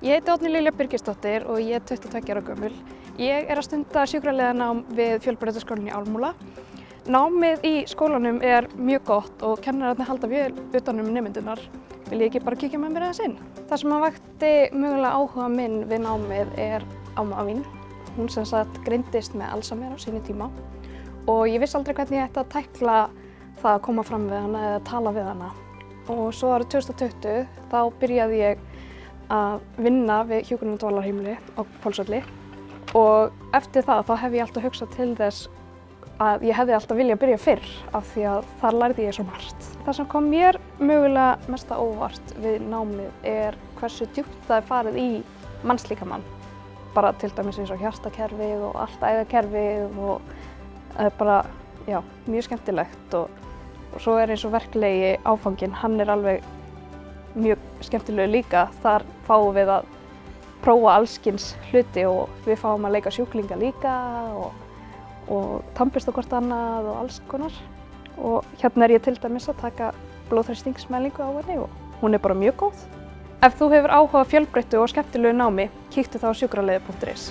Ég heiti Oddný Lilja Birgisdóttir og ég er 22 ára gömul. Ég er að stunda sjúkraliðanám við Fjölbrautaskólann í Ármúla. Námið í skólanum er mjög gott og kennararnir halda vel utan um nemendurnar. Vil ég ekki bara kíkja með mér aðeins inn? Það sem vakti mögulega áhuga minn við námið er amma mín. Hún sem sagt greindist með Alzheimer á sínu tíma og ég vissi aldrei hvernig ég ætti að tækla það að koma fram við hana eða tala við hana. Og svo árið 2020 þá byrjaði ég að vinna við hjúkrunar- og dvalarheimili á Hvolsvelli og eftir það þá hef ég alltaf hugsað til þess að ég hefði alltaf viljað byrja fyrr af því að þar lærði ég svo margt. Það sem kom mér mögulega mest á óvart við námið er hversu djúpt það er farið í mannslíkamann. Bara til dæmis eins og hjartakerfið og allt æðakerfið og það er bara, já, mjög skemmtilegt og svo er eins og verklegi áfanginn, hann er alveg mjög skemmtilegu líka. Þar fáum við að prófa allskyns hluti og við fáum að leika sjúklinga líka og tannbursta hvort annað og alls konar. Og hérna er ég til dæmis að taka blóðþrýstingsmælingu á henni og hún er bara mjög góð. Ef þú hefur áhuga á fjölbreyttu og skemmtilegu námi, kíktu þá á sjúkraliði.is.